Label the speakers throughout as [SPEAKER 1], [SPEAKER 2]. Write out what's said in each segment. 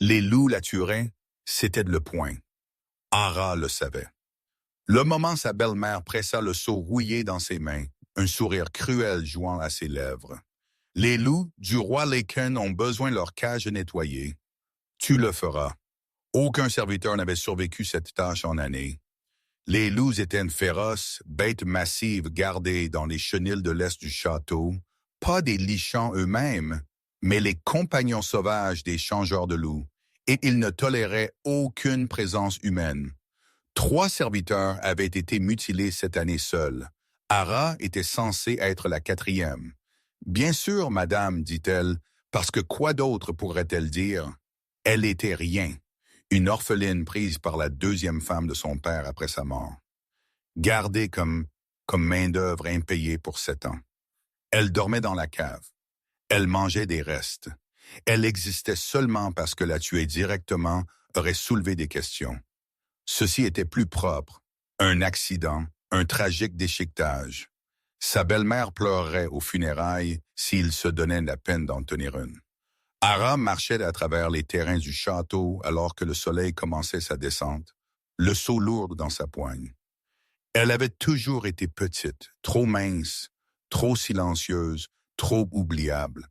[SPEAKER 1] Les loups la tueraient, c'était le point. Ara le savait. Le moment sa belle-mère pressa le seau rouillé dans ses mains, un sourire cruel jouant à ses lèvres. Les loups du roi Laken ont besoin de leur cage nettoyée. Tu le feras. Aucun serviteur n'avait survécu cette tâche en années. Les loups étaient une féroce, bête massive gardée dans les chenils de l'est du château, pas des lichons eux-mêmes, mais les compagnons sauvages des changeurs de loups, et ils ne toléraient aucune présence humaine. 3 serviteurs avaient été mutilés cette année seuls. Ara était censée être la 4e. Bien sûr, madame, dit-elle, parce que quoi d'autre pourrait-elle dire? Elle était rien. Une orpheline prise par la 2e femme de son père après sa mort. Gardée comme main-d'œuvre impayée pour 7 ans. Elle dormait dans la cave. Elle mangeait des restes. Elle existait seulement parce que la tuer directement aurait soulevé des questions. Ceci était plus propre. Un accident, un tragique déchiquetage. Sa belle-mère pleurerait aux funérailles s'il se donnait la peine d'en tenir une. Ara marchait à travers les terrains du château alors que le soleil commençait sa descente, le seau lourd dans sa poigne. Elle avait toujours été petite, trop mince, trop silencieuse, trop oubliable.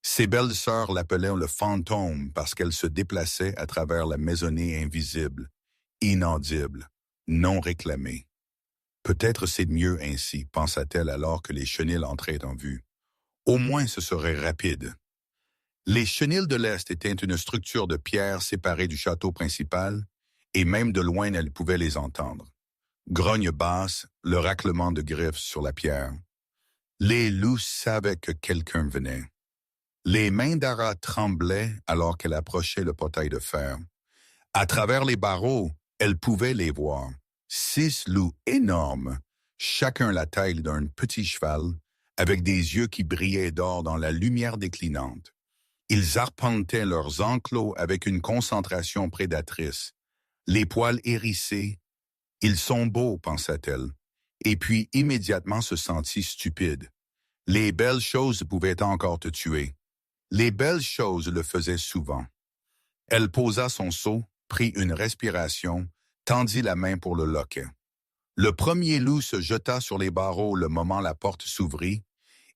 [SPEAKER 1] Ses belles sœurs l'appelaient le fantôme parce qu'elle se déplaçait à travers la maisonnée invisible, inaudible, non réclamée. Peut-être c'est mieux ainsi, pensa-t-elle alors que les chenils entraient en vue. Au moins ce serait rapide. Les chenils de l'Est étaient une structure de pierre séparée du château principal, et même de loin elle pouvait les entendre. Grogne basse, le raclement de griffes sur la pierre. Les loups savaient que quelqu'un venait. Les mains d'Ara tremblaient alors qu'elle approchait le portail de fer. À travers les barreaux, elle pouvait les voir. 6 loups énormes, chacun la taille d'un petit cheval, avec des yeux qui brillaient d'or dans la lumière déclinante. Ils arpentaient leurs enclos avec une concentration prédatrice. Les poils hérissés. Ils sont beaux, pensa-t-elle, et puis immédiatement se sentit stupide. Les belles choses pouvaient encore te tuer. Les belles choses le faisaient souvent. Elle posa son seau, prit une respiration, tendit la main pour le loquet. Le premier loup se jeta sur les barreaux le moment la porte s'ouvrit,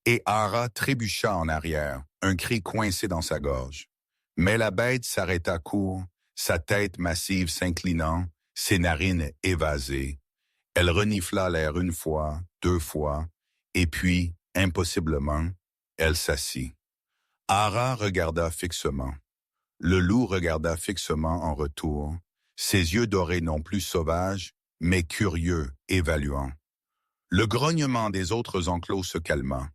[SPEAKER 1] et Ara trébucha en arrière, un cri coincé dans sa gorge. Mais la bête s'arrêta court, sa tête massive s'inclinant, ses narines évasées. Elle renifla l'air 1 fois, 2 fois, et puis, impossiblement, elle s'assit. Ara regarda fixement. Le loup regarda fixement en retour, ses yeux dorés non plus sauvages, mais curieux, évaluants. Le grognement des autres enclos se calma.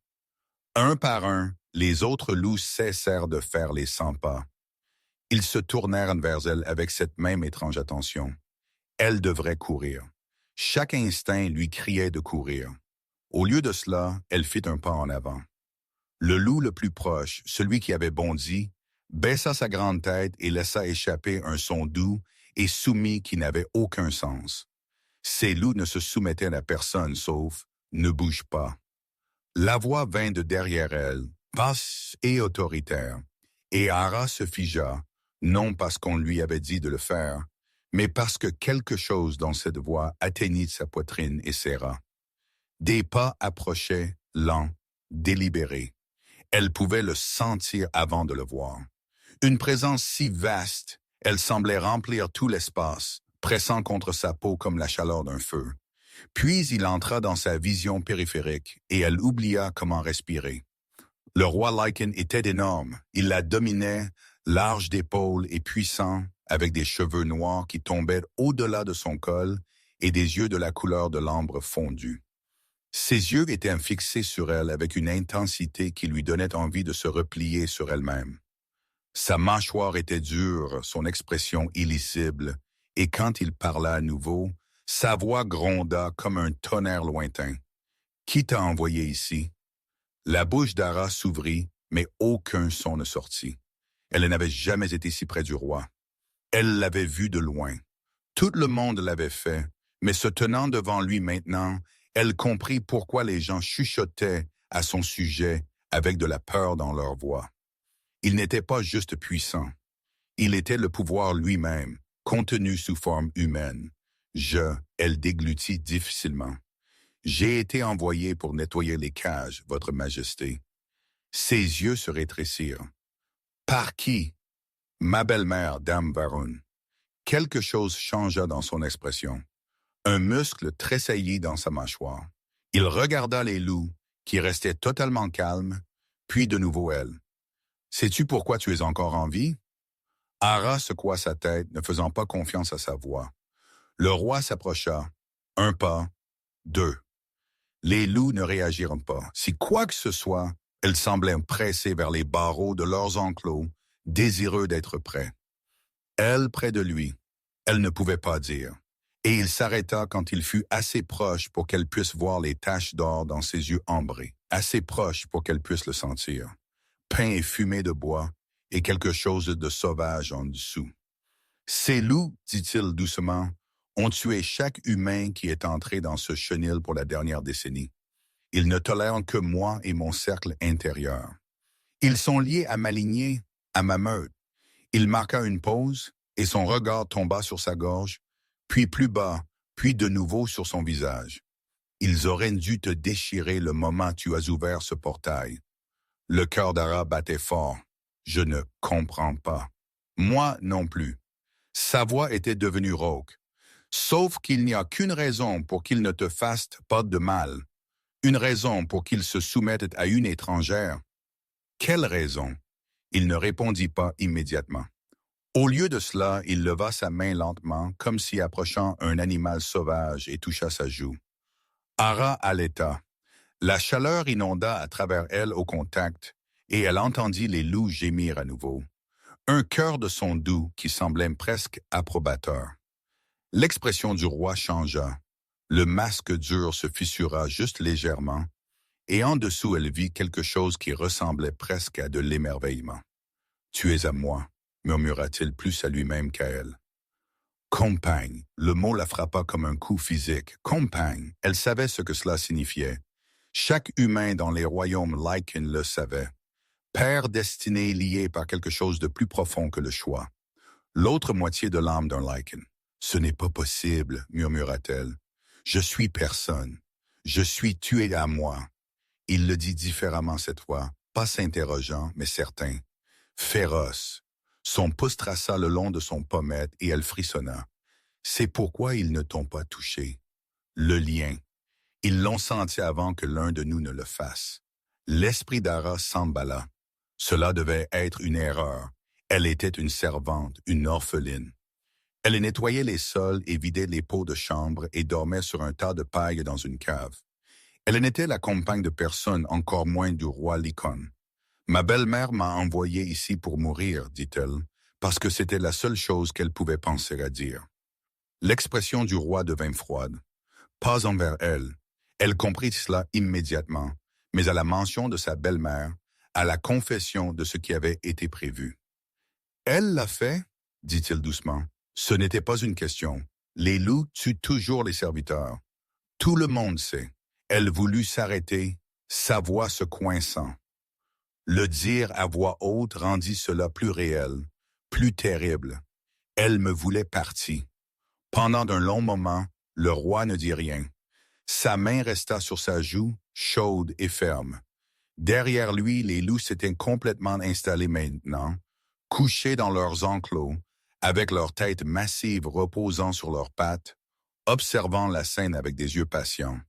[SPEAKER 1] Un par un, les autres loups cessèrent de faire les 100 pas. Ils se tournèrent vers elle avec cette même étrange attention. Elle devrait courir. Chaque instinct lui criait de courir. Au lieu de cela, elle fit un pas en avant. Le loup le plus proche, celui qui avait bondi, baissa sa grande tête et laissa échapper un son doux et soumis qui n'avait aucun sens. Ces loups ne se soumettaient à personne sauf « ne bouge pas ». La voix vint de derrière elle, basse et autoritaire, et Ara se figea, non parce qu'on lui avait dit de le faire, mais parce que quelque chose dans cette voix atteignit sa poitrine et serra. Des pas approchaient, lents, délibérés. Elle pouvait le sentir avant de le voir. Une présence si vaste, elle semblait remplir tout l'espace, pressant contre sa peau comme la chaleur d'un feu. Puis il entra dans sa vision périphérique et elle oublia comment respirer. Le roi Lycan était énorme. Il la dominait, large d'épaules et puissant, avec des cheveux noirs qui tombaient au-delà de son col et des yeux de la couleur de l'ambre fondu. Ses yeux étaient fixés sur elle avec une intensité qui lui donnait envie de se replier sur elle-même. Sa mâchoire était dure, son expression illisible, et quand il parla à nouveau, sa voix gronda comme un tonnerre lointain. « Qui t'a envoyé ici? » La bouche d'Ara s'ouvrit, mais aucun son ne sortit. Elle n'avait jamais été si près du roi. Elle l'avait vu de loin. Tout le monde l'avait fait, mais se tenant devant lui maintenant, elle comprit pourquoi les gens chuchotaient à son sujet avec de la peur dans leur voix. Il n'était pas juste puissant. Il était le pouvoir lui-même, contenu sous forme humaine. Elle déglutit difficilement. J'ai été envoyé pour nettoyer les cages, Votre Majesté. Ses yeux se rétrécirent. Par qui? Ma belle-mère, Dame Varun. Quelque chose changea dans son expression. Un muscle tressaillit dans sa mâchoire. Il regarda les loups, qui restaient totalement calmes, puis de nouveau elle. Sais-tu pourquoi tu es encore en vie? Ara secoua sa tête, ne faisant pas confiance à sa voix. Le roi s'approcha. Un pas, deux. Les loups ne réagirent pas. Si quoi que ce soit, elles semblaient pressées vers les barreaux de leurs enclos, désireux d'être prêts. Elle, près de lui, elle ne pouvait pas dire. Et il s'arrêta quand il fut assez proche pour qu'elle puisse voir les taches d'or dans ses yeux ambrés, assez proche pour qu'elle puisse le sentir. Pain et fumée de bois, et quelque chose de sauvage en dessous. Ces loups, dit-il doucement, ont tué chaque humain qui est entré dans ce chenil pour la dernière décennie. Ils ne tolèrent que moi et mon cercle intérieur. Ils sont liés à ma lignée, à ma meute. Il marqua une pause, et son regard tomba sur sa gorge, puis plus bas, puis de nouveau sur son visage. Ils auraient dû te déchirer le moment où tu as ouvert ce portail. Le cœur d'Ara battait fort. Je ne comprends pas. Moi non plus. Sa voix était devenue rauque. Sauf qu'il n'y a qu'une raison pour qu'il ne te fasse pas de mal. Une raison pour qu'il se soumette à une étrangère. Quelle raison? Il ne répondit pas immédiatement. Au lieu de cela, il leva sa main lentement, comme si approchant un animal sauvage, et toucha sa joue. Ara allaita. La chaleur inonda à travers elle au contact, et elle entendit les loups gémir à nouveau. Un cœur de son doux qui semblait presque approbateur. L'expression du roi changea. Le masque dur se fissura juste légèrement, et en dessous elle vit quelque chose qui ressemblait presque à de l'émerveillement. « Tu es à moi », murmura-t-il plus à lui-même qu'à elle. « Compagne », le mot la frappa comme un coup physique. « Compagne », elle savait ce que cela signifiait. Chaque humain dans les royaumes Lycan le savait. Père destiné lié par quelque chose de plus profond que le choix. L'autre moitié de l'âme d'un Lycan. « Ce n'est pas possible », murmura-t-elle. « Je suis personne. Je suis tué à moi. » Il le dit différemment cette fois, pas s'interrogeant, mais certain. Féroce. Son pouce traça le long de son pommette et elle frissonna. C'est pourquoi ils ne t'ont pas touché. Le lien. Ils l'ont senti avant que l'un de nous ne le fasse. L'esprit d'Ara s'emballa. Cela devait être une erreur. Elle était une servante, une orpheline. Elle nettoyait les sols et vidait les pots de chambre et dormait sur un tas de paille dans une cave. Elle n'était la compagne de personne, encore moins du roi Lycon. Ma belle-mère m'a envoyé ici pour mourir, dit-elle, parce que c'était la seule chose qu'elle pouvait penser à dire. L'expression du roi devint froide. Pas envers elle. Elle comprit cela immédiatement, mais à la mention de sa belle-mère, à la confession de ce qui avait été prévu. « Elle l'a fait ?» dit-il doucement. Ce n'était pas une question. Les loups tuent toujours les serviteurs. Tout le monde sait. Elle voulut s'arrêter, sa voix se coinçant. Le dire à voix haute rendit cela plus réel, plus terrible. Elle me voulait partie. Pendant un long moment, le roi ne dit rien. Sa main resta sur sa joue, chaude et ferme. Derrière lui, les loups s'étaient complètement installés maintenant, couchés dans leurs enclos, avec leurs têtes massives reposant sur leurs pattes, observant la scène avec des yeux patients.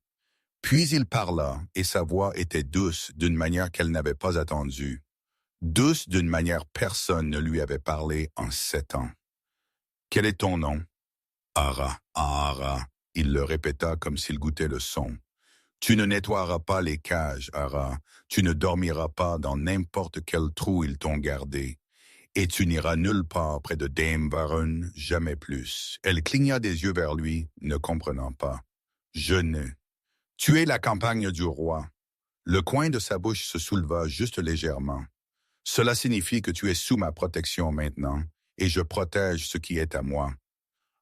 [SPEAKER 1] Puis il parla, et sa voix était douce d'une manière qu'elle n'avait pas attendue. Douce d'une manière personne ne lui avait parlé en 7 ans. « Quel est ton nom? »« Ara, Ara. » Il le répéta comme s'il goûtait le son. « Tu ne nettoieras pas les cages, Ara. Tu ne dormiras pas dans n'importe quel trou ils t'ont gardé. Et tu n'iras nulle part près de Dame Varun, jamais plus. » Elle cligna des yeux vers lui, ne comprenant pas. « Je ne. Tu es la campagne du roi. » Le coin de sa bouche se souleva juste légèrement. « Cela signifie que tu es sous ma protection maintenant, et je protège ce qui est à moi. »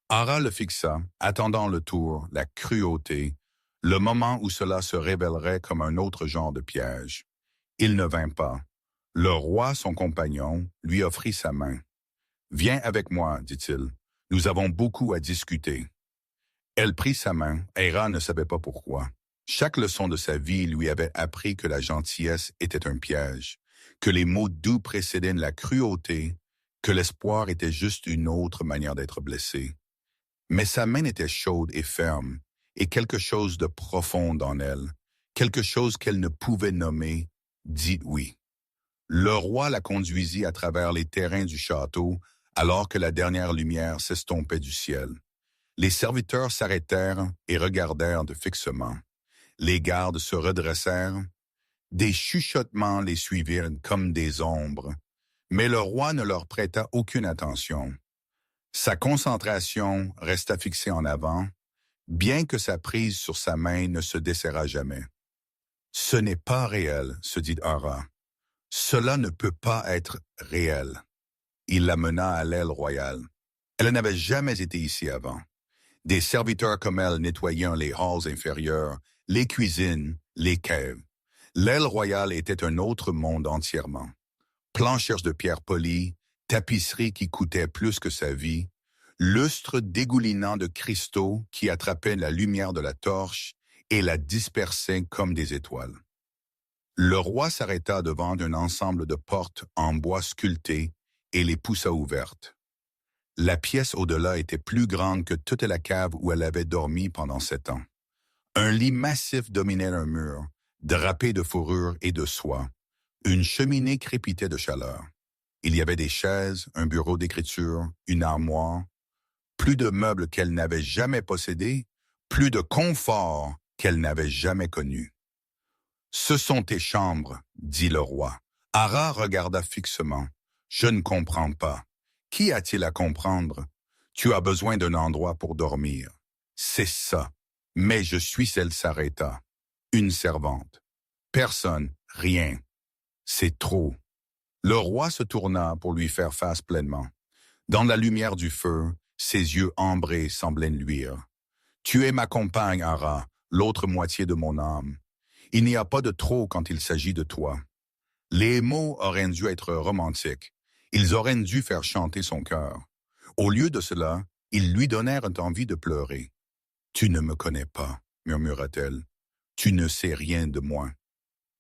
[SPEAKER 1] Ara le fixa, attendant le tour, la cruauté, le moment où cela se révélerait comme un autre genre de piège. Il ne vint pas. Le roi, son compagnon, lui offrit sa main. Viens avec moi, dit-il. Nous avons beaucoup à discuter. Elle prit sa main, Hera ne savait pas pourquoi. Chaque leçon de sa vie lui avait appris que la gentillesse était un piège, que les mots doux précédaient la cruauté, que l'espoir était juste une autre manière d'être blessé. Mais sa main était chaude et ferme, et quelque chose de profond en elle, quelque chose qu'elle ne pouvait nommer, dit oui. Le roi la conduisit à travers les terrains du château, alors que la dernière lumière s'estompait du ciel. Les serviteurs s'arrêtèrent et regardèrent de fixement. Les gardes se redressèrent. Des chuchotements les suivirent comme des ombres, mais le roi ne leur prêta aucune attention. Sa concentration resta fixée en avant, bien que sa prise sur sa main ne se desserra jamais. « Ce n'est pas réel, se dit Hera. Cela ne peut pas être réel. » Il la mena à l'aile royale. Elle n'avait jamais été ici avant. Des serviteurs comme elle nettoyaient les halls inférieurs, les cuisines, les caves. L'aile royale était un autre monde entièrement. Planchers de pierre polie, tapisseries qui coûtaient plus que sa vie, lustres dégoulinants de cristaux qui attrapaient la lumière de la torche et la dispersaient comme des étoiles. Le roi s'arrêta devant un ensemble de portes en bois sculpté et les poussa ouvertes. La pièce au-delà était plus grande que toute la cave où elle avait dormi pendant 7 ans. Un lit massif dominait un mur, drapé de fourrure et de soie. Une cheminée crépitait de chaleur. Il y avait des chaises, un bureau d'écriture, une armoire. Plus de meubles qu'elle n'avait jamais possédés, plus de confort qu'elle n'avait jamais connu. « Ce sont tes chambres, dit le roi. Hera regarda fixement. Je ne comprends pas. Qui a-t-il à comprendre? Tu as besoin d'un endroit pour dormir. C'est ça. Mais je suis, elle s'arrêta. Une servante. Personne, rien. C'est trop. Le roi se tourna pour lui faire face pleinement. Dans la lumière du feu, ses yeux ambrés semblaient luire. Tu es ma compagne, Hera, l'autre moitié de mon âme. Il n'y a pas de trop quand il s'agit de toi. Les mots auraient dû être romantiques. Ils auraient dû faire chanter son cœur. Au lieu de cela, ils lui donnèrent envie de pleurer. « Tu ne me connais pas, murmura-t-elle. Tu ne sais rien de moi. »«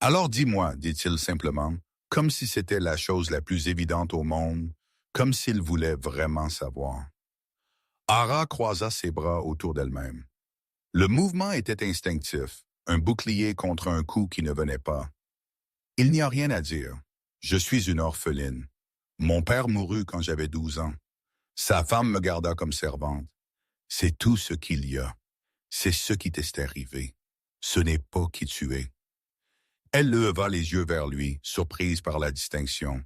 [SPEAKER 1] Alors dis-moi, dit-il simplement, comme si c'était la chose la plus évidente au monde, comme s'il voulait vraiment savoir. Hera croisa ses bras autour d'elle-même. Le mouvement était instinctif, un bouclier contre un coup qui ne venait pas. « Il n'y a rien à dire. Je suis une orpheline. Mon père mourut quand j'avais 12 ans. Sa femme me garda comme servante. C'est tout ce qu'il y a. C'est ce qui t'est arrivé. Ce n'est pas qui tu es. » Elle leva les yeux vers lui, surprise par la distinction.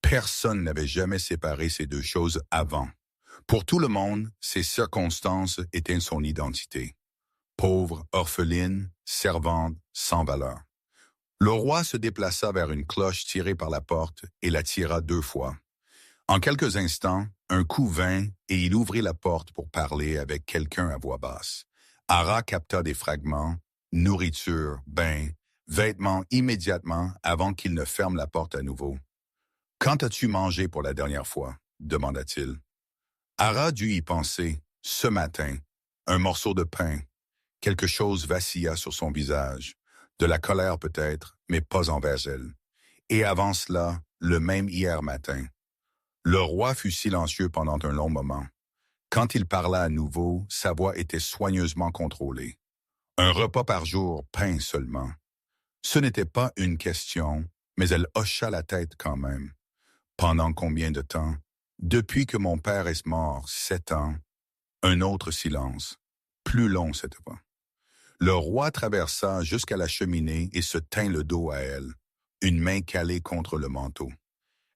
[SPEAKER 1] Personne n'avait jamais séparé ces deux choses avant. Pour tout le monde, ces circonstances étaient son identité. Pauvre, orpheline, servante, sans valeur. Le roi se déplaça vers une cloche tirée par la porte et la tira 2 fois. En quelques instants, un coup vint et il ouvrit la porte pour parler avec quelqu'un à voix basse. Hera capta des fragments, nourriture, bain, vêtements immédiatement avant qu'il ne ferme la porte à nouveau. « Quand as-tu mangé pour la dernière fois? » demanda-t-il. Hera dut y penser. Ce matin, un morceau de pain. Quelque chose vacilla sur son visage. De la colère peut-être, mais pas envers elle. Et avant cela, le même hier matin. Le roi fut silencieux pendant un long moment. Quand il parla à nouveau, sa voix était soigneusement contrôlée. Un repas par jour, pain seulement. Ce n'était pas une question, mais elle hocha la tête quand même. Pendant combien de temps? Depuis que mon père est mort, 7 ans. Un autre silence, plus long cette fois. Le roi traversa jusqu'à la cheminée et se tint le dos à elle, une main calée contre le manteau.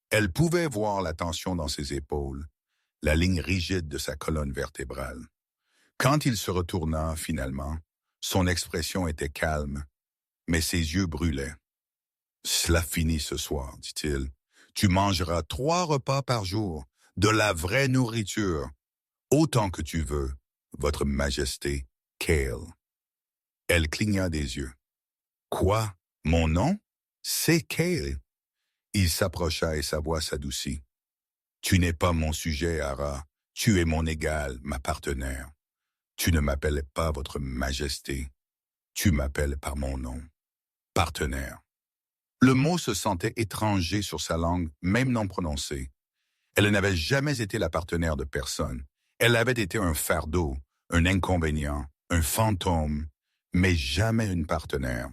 [SPEAKER 1] Elle pouvait voir la tension dans ses épaules, la ligne rigide de sa colonne vertébrale. Quand il se retourna, finalement, son expression était calme, mais ses yeux brûlaient. « Cela finit ce soir, dit-il. Tu mangeras 3 repas par jour, de la vraie nourriture, autant que tu veux, votre majesté, Cale. » Elle cligna des yeux. « Quoi? Mon nom? C'est Cale. » Il s'approcha et sa voix s'adoucit. Tu n'es pas mon sujet, Ara. Tu es mon égal, ma partenaire. Tu ne m'appelles pas votre majesté. Tu m'appelles par mon nom. Partenaire. Le mot se sentait étranger sur sa langue, même non prononcé. Elle n'avait jamais été la partenaire de personne. Elle avait été un fardeau, un inconvénient, un fantôme, mais jamais une partenaire.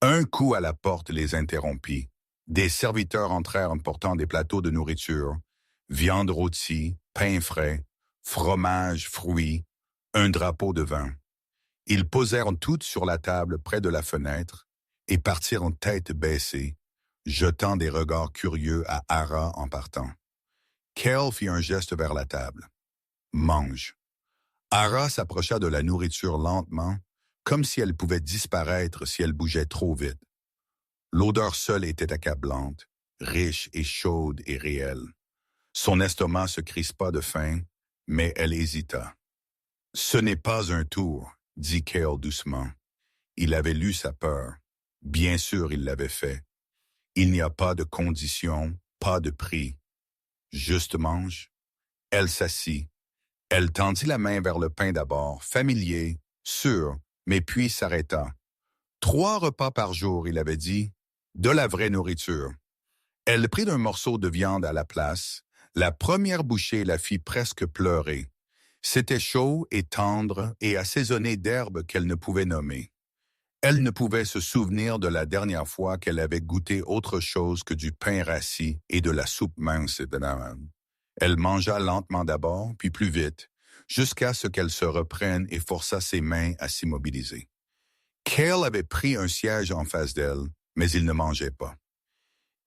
[SPEAKER 1] Un coup à la porte les interrompit. Des serviteurs entrèrent en portant des plateaux de nourriture, viande rôtie, pain frais, fromage, fruits, un drapeau de vin. Ils posèrent toutes sur la table près de la fenêtre et partirent tête baissée, jetant des regards curieux à Ara en partant. Kel fit un geste vers la table. « Mange. » Ara s'approcha de la nourriture lentement, comme si elle pouvait disparaître si elle bougeait trop vite. L'odeur seule était accablante, riche et chaude et réelle. Son estomac se crispa de faim, mais elle hésita. « Ce n'est pas un tour, » dit Kel doucement. Il avait lu sa peur. Bien sûr, il l'avait fait. Il n'y a pas de condition, pas de prix. Juste mange. Elle s'assit. Elle tendit la main vers le pain d'abord, familier, sûr, mais puis s'arrêta. 3 repas par jour, il avait dit, de la vraie nourriture. Elle prit un morceau de viande à la place. La première bouchée la fit presque pleurer. C'était chaud et tendre et assaisonné d'herbes qu'elle ne pouvait nommer. Elle ne pouvait se souvenir de la dernière fois qu'elle avait goûté autre chose que du pain rassis et de la soupe mince de l'âme. Elle mangea lentement d'abord, puis plus vite, jusqu'à ce qu'elle se reprenne et força ses mains à s'immobiliser. Kel avait pris un siège en face d'elle, mais il ne mangeait pas.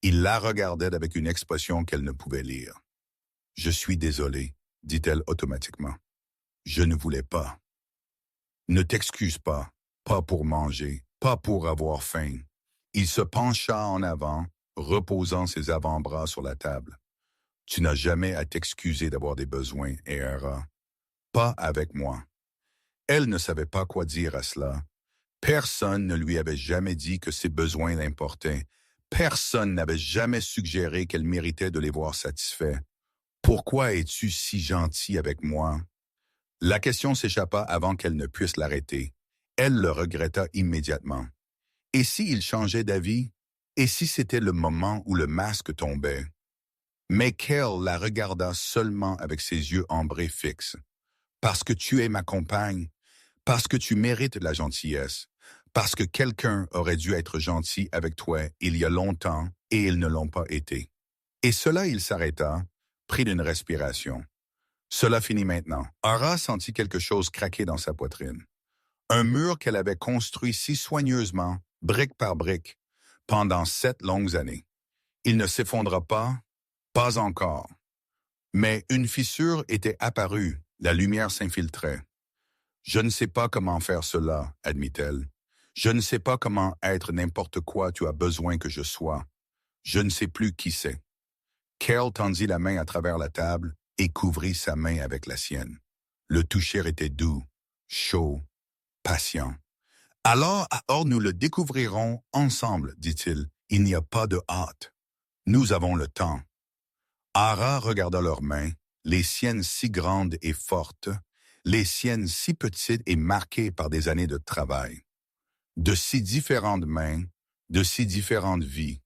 [SPEAKER 1] Il la regardait avec une expression qu'elle ne pouvait lire. « Je suis désolée, » dit-elle automatiquement. « Je ne voulais pas. »« Ne t'excuse pas, pas pour manger, pas pour avoir faim. » Il se pencha en avant, reposant ses avant-bras sur la table. « Tu n'as jamais à t'excuser d'avoir des besoins, Era. Pas avec moi. » Elle ne savait pas quoi dire à cela. Personne ne lui avait jamais dit que ses besoins l'importaient. Personne n'avait jamais suggéré qu'elle méritait de les voir satisfaits. « Pourquoi es-tu si gentil avec moi? » La question s'échappa avant qu'elle ne puisse l'arrêter. Elle le regretta immédiatement. Et s'il changeait d'avis? Et si c'était le moment où le masque tombait? Mais Kel la regarda seulement avec ses yeux ambrés fixes. « Parce que tu es ma compagne, parce que tu mérites la gentillesse, parce que quelqu'un aurait dû être gentil avec toi il y a longtemps et ils ne l'ont pas été. » Et cela, il s'arrêta, pris d'une respiration. Cela finit maintenant. Ara sentit quelque chose craquer dans sa poitrine. Un mur qu'elle avait construit si soigneusement, brique par brique, pendant 7 longues années. Il ne s'effondra pas encore. Mais une fissure était apparue, la lumière s'infiltrait. « Je ne sais pas comment faire cela, » admit-elle. « Je ne sais pas comment être n'importe quoi tu as besoin que je sois. Je ne sais plus qui c'est. » Kel tendit la main à travers la table et couvrit sa main avec la sienne. Le toucher était doux, chaud, patient. « Alors nous le découvrirons ensemble, dit-il. Il n'y a pas de hâte. Nous avons le temps. » Ara regarda leurs mains, les siennes si grandes et fortes, les siennes si petites et marquées par des années de travail. De si différentes mains, de si différentes vies.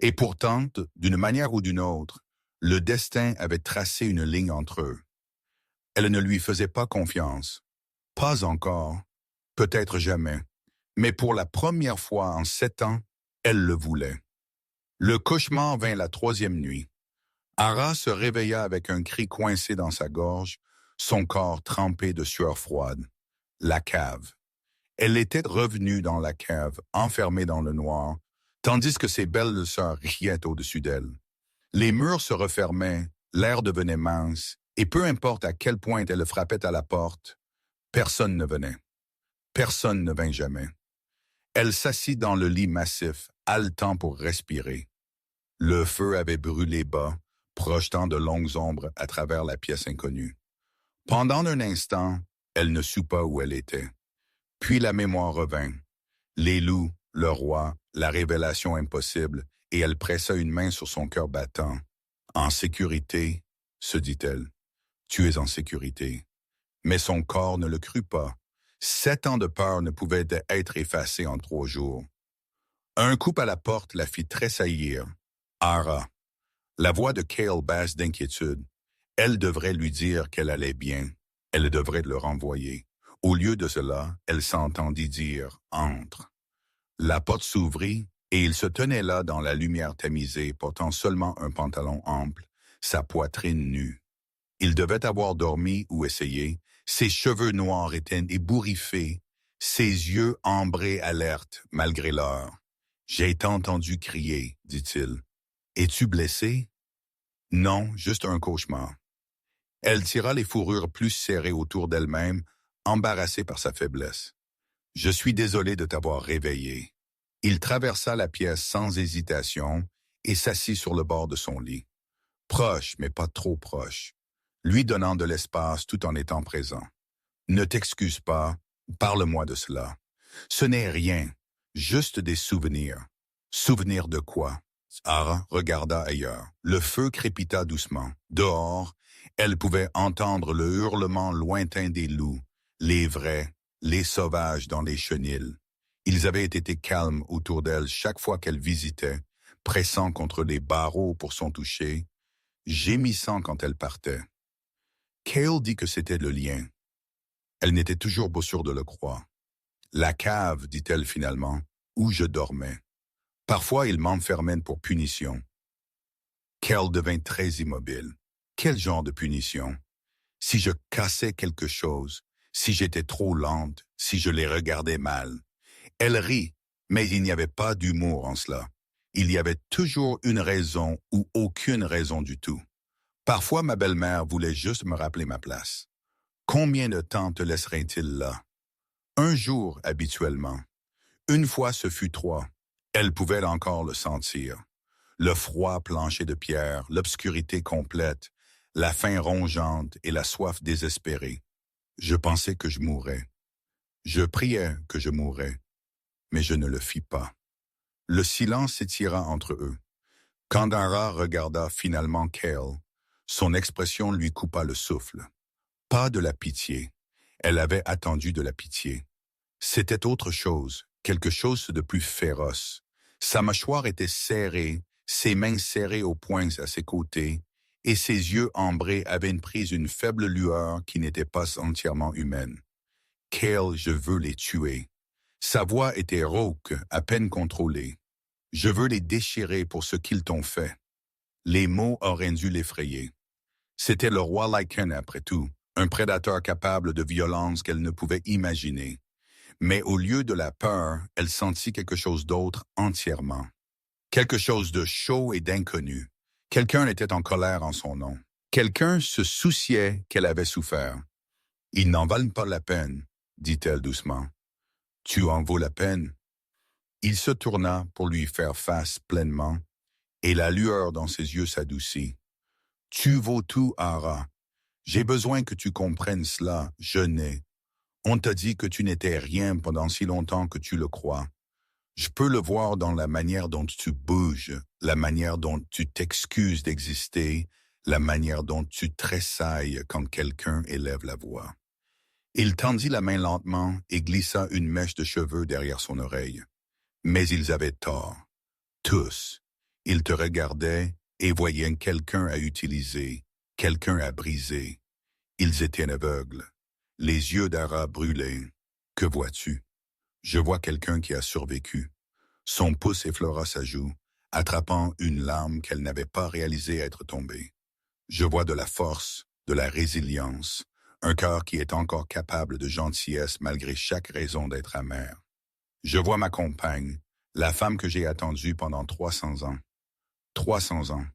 [SPEAKER 1] Et pourtant, d'une manière ou d'une autre, le destin avait tracé une ligne entre eux. Elle ne lui faisait pas confiance. Pas encore, peut-être jamais, mais pour la première fois en 7 ans, elle le voulait. Le cauchemar vint la 3e nuit. Ara se réveilla avec un cri coincé dans sa gorge, son corps trempé de sueur froide. La cave. Elle était revenue dans la cave, enfermée dans le noir, tandis que ses belles sœurs riaient au-dessus d'elle. Les murs se refermaient, l'air devenait mince, et peu importe à quel point elle frappait à la porte, personne ne venait. Personne ne vint jamais. Elle s'assit dans le lit massif, haletant pour respirer. Le feu avait brûlé bas, projetant de longues ombres à travers la pièce inconnue. Pendant un instant, elle ne sut pas où elle était. Puis la mémoire revint. Les loups, le roi, la révélation impossible, et elle pressa une main sur son cœur battant. En sécurité, se dit-elle. Tu es en sécurité. Mais son corps ne le crut pas. 7 ans de peur ne pouvaient être effacés en 3 jours. Un coup à la porte la fit tressaillir. Ara. La voix de Cale basse d'inquiétude. Elle devrait lui dire qu'elle allait bien. Elle devrait le renvoyer. Au lieu de cela, elle s'entendit dire « Entre ». La porte s'ouvrit et il se tenait là dans la lumière tamisée, portant seulement un pantalon ample, sa poitrine nue. Il devait avoir dormi ou essayé. Ses cheveux noirs étaient ébouriffés, ses yeux ambrés alertes malgré l'heure. « J'ai été entendu crier, dit-il. Es-tu blessé? Non, juste un cauchemar. Elle tira les fourrures plus serrées autour d'elle-même, embarrassée par sa faiblesse. Je suis désolé de t'avoir réveillé. Il traversa la pièce sans hésitation et s'assit sur le bord de son lit. Proche, mais pas trop proche, lui donnant de l'espace tout en étant présent. Ne t'excuse pas, parle-moi de cela. Ce n'est rien, juste des souvenirs. Souvenirs de quoi? Ara regarda ailleurs. Le feu crépita doucement. Dehors, elle pouvait entendre le hurlement lointain des loups, les vrais, les sauvages dans les chenils. Ils avaient été calmes autour d'elle chaque fois qu'elle visitait, pressant contre les barreaux pour son toucher, gémissant quand elle partait. Cale dit que c'était le lien. Elle n'était toujours pas sûre de le croire. La cave, dit-elle finalement, où je dormais. Parfois, il m'enfermait pour punition. Cale devint très immobile. Quel genre de punition? Si je cassais quelque chose, si j'étais trop lente, si je les regardais mal. Elle rit, mais il n'y avait pas d'humour en cela. Il y avait toujours une raison ou aucune raison du tout. Parfois, ma belle-mère voulait juste me rappeler ma place. Combien de temps te laisserait-il là? 1 jour, habituellement. 1 fois, ce fut 3. Elle pouvait encore le sentir. Le froid plancher de pierre, l'obscurité complète, la faim rongeante et la soif désespérée. Je pensais que je mourrais. Je priais que je mourrais, mais je ne le fis pas. Le silence s'étira entre eux. Quand Ara regarda finalement Cale, son expression lui coupa le souffle. Pas de la pitié. Elle avait attendu de la pitié. C'était autre chose, quelque chose de plus féroce. Sa mâchoire était serrée, ses mains serrées aux poings à ses côtés, et ses yeux ambrés avaient pris une faible lueur qui n'était pas entièrement humaine. « Cale, je veux les tuer. » Sa voix était rauque, à peine contrôlée. « Je veux les déchirer pour ce qu'ils t'ont fait. » Les mots auraient dû l'effrayer. C'était le roi Lycan après tout, un prédateur capable de violence qu'elle ne pouvait imaginer. Mais au lieu de la peur, elle sentit quelque chose d'autre entièrement. Quelque chose de chaud et d'inconnu. Quelqu'un était en colère en son nom. Quelqu'un se souciait qu'elle avait souffert. « Ils n'en valent pas la peine, » dit-elle doucement. « Tu en vaux la peine. » Il se tourna pour lui faire face pleinement, et la lueur dans ses yeux s'adoucit. « Tu vaux tout, Ara. J'ai besoin que tu comprennes cela, je n'ai. On t'a dit que tu n'étais rien pendant si longtemps que tu le crois. Je peux le voir dans la manière dont tu bouges, la manière dont tu t'excuses d'exister, la manière dont tu tressailles quand quelqu'un élève la voix. » Il tendit la main lentement et glissa une mèche de cheveux derrière son oreille. Mais ils avaient tort. Tous. Ils te regardaient et voyaient quelqu'un à utiliser, quelqu'un à briser. Ils étaient aveugles. Les yeux d'Ara brûlaient. Que vois-tu? Je vois quelqu'un qui a survécu. Son pouce effleura sa joue, attrapant une larme qu'elle n'avait pas réalisé être tombée. Je vois de la force, de la résilience, un cœur qui est encore capable de gentillesse malgré chaque raison d'être amer. Je vois ma compagne, la femme que j'ai attendue pendant 300 ans. 300 ans.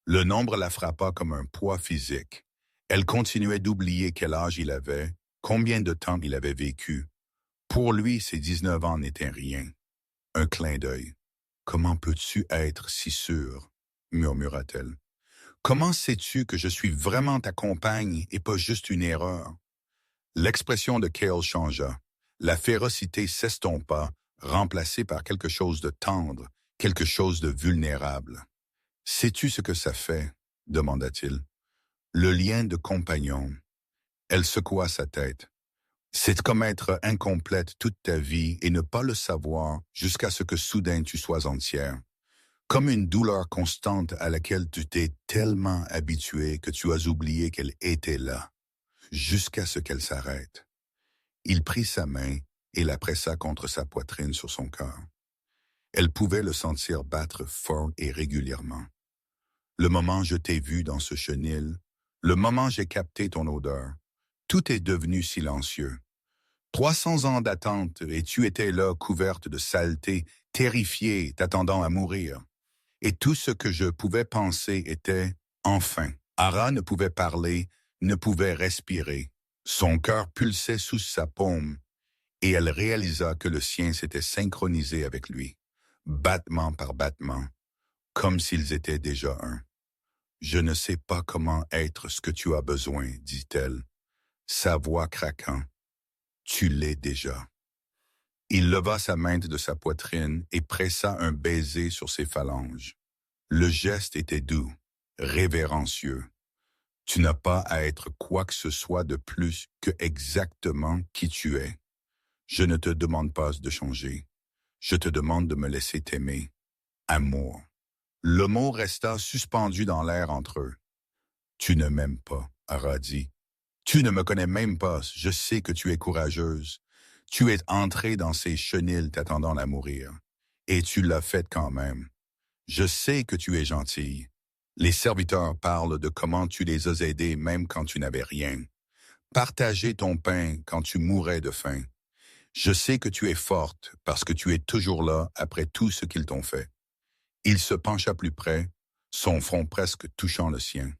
[SPEAKER 1] Le nombre la frappa comme un poids physique. Elle continuait d'oublier quel âge il avait, combien de temps il avait vécu. Pour lui, ses 19 ans n'étaient rien. Un clin d'œil. « Comment peux-tu être si sûr? » murmura-t-elle. « Comment sais-tu que je suis vraiment ta compagne et pas juste une erreur? » L'expression de Cale changea. La férocité s'estompa, remplacée par quelque chose de tendre, quelque chose de vulnérable. « Sais-tu ce que ça fait? » demanda-t-il. Le lien de compagnon. Elle secoua sa tête. C'est comme être incomplète toute ta vie et ne pas le savoir jusqu'à ce que soudain tu sois entière. Comme une douleur constante à laquelle tu t'es tellement habitué que tu as oublié qu'elle était là, jusqu'à ce qu'elle s'arrête. Il prit sa main et la pressa contre sa poitrine sur son cœur. Elle pouvait le sentir battre fort et régulièrement. Le moment je t'ai vu dans ce chenil, le moment j'ai capté ton odeur, tout est devenu silencieux. 300 ans d'attente et tu étais là couverte de saleté, terrifiée, t'attendant à mourir. Et tout ce que je pouvais penser était « enfin ». Ara ne pouvait parler, ne pouvait respirer. Son cœur pulsait sous sa paume et elle réalisa que le sien s'était synchronisé avec lui, battement par battement, comme s'ils étaient déjà un. « Je ne sais pas comment être ce que tu as besoin, dit-elle, sa voix craquant. Tu l'es déjà. Il leva sa main de sa poitrine et pressa un baiser sur ses phalanges. Le geste était doux, révérencieux. Tu n'as pas à être quoi que ce soit de plus que exactement qui tu es. Je ne te demande pas de changer. Je te demande de me laisser t'aimer. Amour. Le mot resta suspendu dans l'air entre eux. Tu ne m'aimes pas, Ara dit. Tu ne me connais même pas, je sais que tu es courageuse. Tu es entrée dans ces chenils t'attendant à mourir. Et tu l'as fait quand même. Je sais que tu es gentille. Les serviteurs parlent de comment tu les as aidés même quand tu n'avais rien. Partager ton pain quand tu mourais de faim. Je sais que tu es forte parce que tu es toujours là après tout ce qu'ils t'ont fait. Il se pencha plus près, son front presque touchant le sien.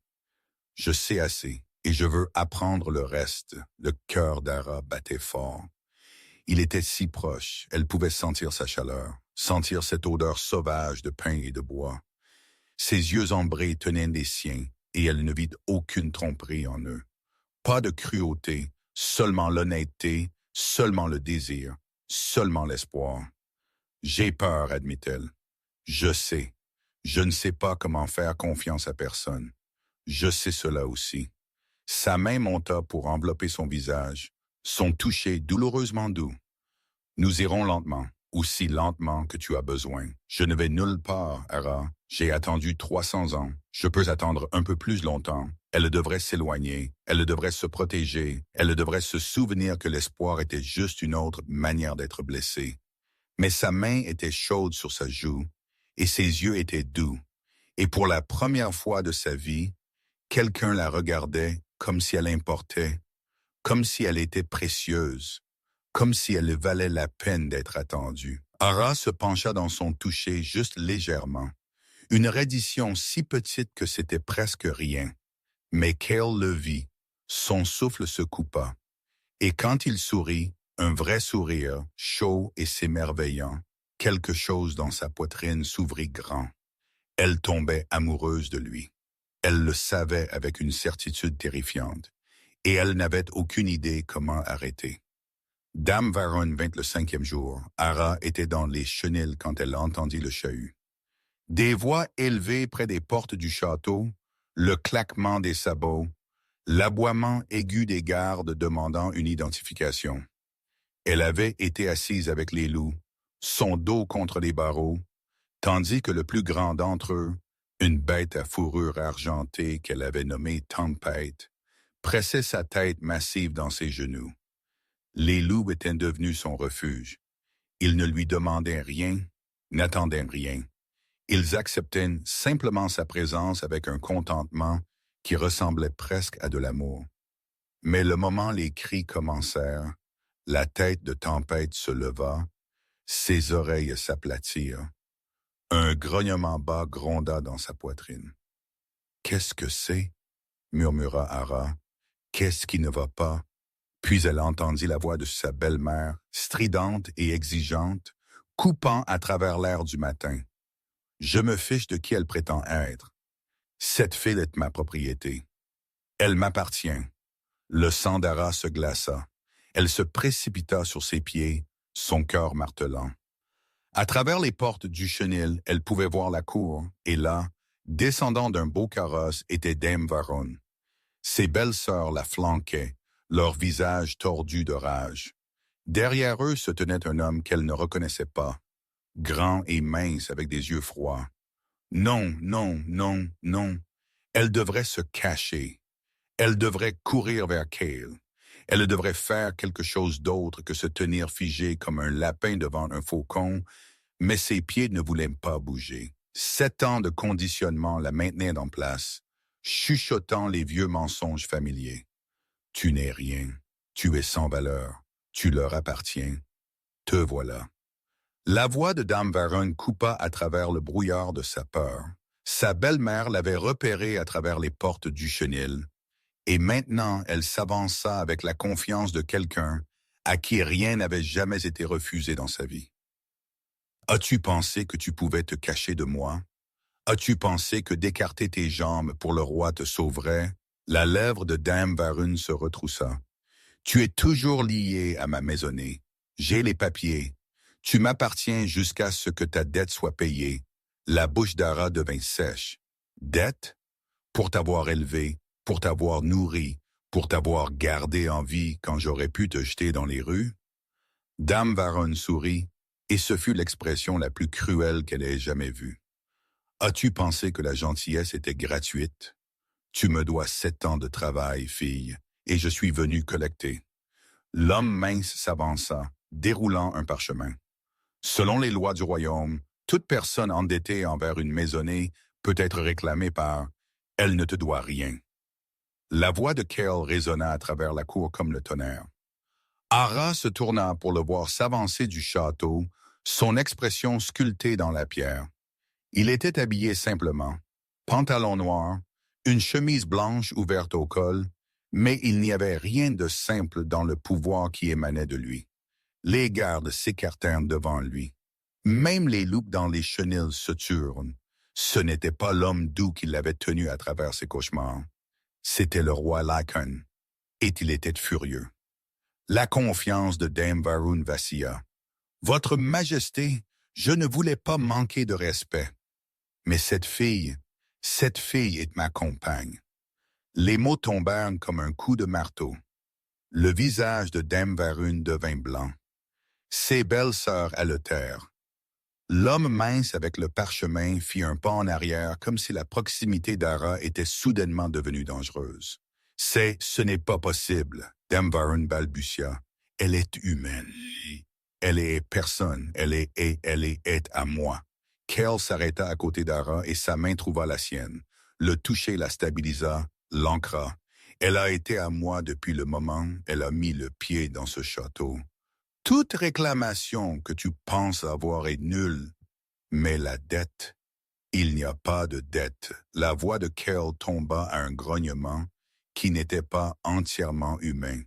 [SPEAKER 1] Je sais assez. Et je veux apprendre le reste. Le cœur d'Ara battait fort. Il était si proche, elle pouvait sentir sa chaleur, sentir cette odeur sauvage de pain et de bois. Ses yeux ambrés tenaient les siens, et elle ne vit aucune tromperie en eux. Pas de cruauté, seulement l'honnêteté, seulement le désir, seulement l'espoir. J'ai peur, admit-elle. Je sais. Je ne sais pas comment faire confiance à personne. Je sais cela aussi. Sa main monta pour envelopper son visage, son toucher douloureusement doux. Nous irons lentement, aussi lentement que tu as besoin. Je ne vais nulle part, Ara. J'ai attendu 300 ans. Je peux attendre un peu plus longtemps. Elle devrait s'éloigner, elle devrait se protéger, elle devrait se souvenir que l'espoir était juste une autre manière d'être blessée. Mais sa main était chaude sur sa joue, et ses yeux étaient doux. Et pour la première fois de sa vie, quelqu'un la regardait comme si elle importait, comme si elle était précieuse, comme si elle valait la peine d'être attendue. Ara se pencha dans son toucher juste légèrement. Une reddition si petite que c'était presque rien. Mais Cale le vit. Son souffle se coupa. Et quand il sourit, un vrai sourire, chaud et s'émerveillant, quelque chose dans sa poitrine s'ouvrit grand. Elle tombait amoureuse de lui. Elle le savait avec une certitude terrifiante, et elle n'avait aucune idée comment arrêter. Dame Varon vint le 5e jour. Ara était dans les chenils quand elle entendit le chahut. Des voix élevées près des portes du château, le claquement des sabots, l'aboiement aigu des gardes demandant une identification. Elle avait été assise avec les loups, son dos contre les barreaux, tandis que le plus grand d'entre eux, une bête à fourrure argentée qu'elle avait nommée Tempête, pressait sa tête massive dans ses genoux. Les loups étaient devenus son refuge. Ils ne lui demandaient rien, n'attendaient rien. Ils acceptaient simplement sa présence avec un contentement qui ressemblait presque à de l'amour. Mais le moment les cris commencèrent, la tête de Tempête se leva, ses oreilles s'aplatirent. Un grognement bas gronda dans sa poitrine. « Qu'est-ce que c'est ?» murmura Ara. « Qu'est-ce qui ne va pas ?» Puis elle entendit la voix de sa belle-mère, stridente et exigeante, coupant à travers l'air du matin. « Je me fiche de qui elle prétend être. Cette fille est ma propriété. Elle m'appartient. » Le sang d'Ara se glaça. Elle se précipita sur ses pieds, son cœur martelant. À travers les portes du chenil, elle pouvait voir la cour, et là, Descendant d'un beau carrosse était Dame Varun. Ses belles-sœurs la flanquaient, leur visage tordu de rage. Derrière eux se tenait un homme qu'elle ne reconnaissait pas, grand et mince avec des yeux froids. Non, non, non, non. Elle devrait se cacher. Elle devrait courir vers Cale. Elle devrait faire quelque chose d'autre que se tenir figée comme un lapin devant un faucon, mais ses pieds ne voulaient pas bouger. 7 ans de conditionnement la maintenaient en place, chuchotant les vieux mensonges familiers. Tu n'es rien, tu es sans valeur, tu leur appartiens. Te voilà. La voix de Dame Varun coupa à travers le brouillard de sa peur. Sa belle-mère l'avait repérée à travers les portes du chenil, et maintenant elle s'avança avec la confiance de quelqu'un à qui rien n'avait jamais été refusé dans sa vie. As-tu pensé que tu pouvais te cacher de moi? As-tu pensé que d'écarter tes jambes pour le roi te sauverait? La lèvre de Dame Varun se retroussa. Tu es toujours lié à ma maisonnée. J'ai les papiers. Tu m'appartiens jusqu'à ce que ta dette soit payée. La bouche d'Ara devint sèche. Dette? Pour t'avoir élevé, pour t'avoir nourri, pour t'avoir gardé en vie quand j'aurais pu te jeter dans les rues? Dame Varun sourit, et ce fut l'expression la plus cruelle qu'elle ait jamais vue. As-tu pensé que la gentillesse était gratuite? Tu me dois 7 ans de travail, fille, et je suis venu collecter. L'homme mince s'avança, déroulant un parchemin. Selon les lois du royaume, toute personne endettée envers une maisonnée peut être réclamée par « Elle ne te doit rien ». La voix de Cale résonna à travers la cour comme le tonnerre. Ara se tourna pour le voir s'avancer du château, son expression sculptée dans la pierre. Il était habillé simplement, pantalon noir, une chemise blanche ouverte au col, mais il n'y avait rien de simple dans le pouvoir qui émanait de lui. Les gardes s'écartèrent devant lui. Même les loups dans les chenils se turent. Ce n'était pas l'homme doux qui l'avait tenu à travers ses cauchemars. C'était le roi Lycan, et il était furieux. La confiance de Dame Varun vacilla. « Votre Majesté, je ne voulais pas manquer de respect. Mais cette fille est ma compagne. » Les mots tombèrent comme un coup de marteau. Le visage de Dame Varun devint blanc. Ses belles-sœurs haletèrent. L'homme mince avec le parchemin fit un pas en arrière comme si la proximité d'Ara était soudainement devenue dangereuse. « Ce n'est pas possible, » Dame Varun balbutia. « Elle est humaine. Elle est personne. Elle est à moi. » Cale s'arrêta à côté d'Ara et sa main trouva la sienne. Le toucher la stabilisa, l'ancra. Elle a été à moi depuis le moment où elle a mis le pied dans ce château. Toute réclamation que tu penses avoir est nulle. Mais la dette, il n'y a pas de dette. La voix de Cale tomba à un grognement qui n'était pas entièrement humain.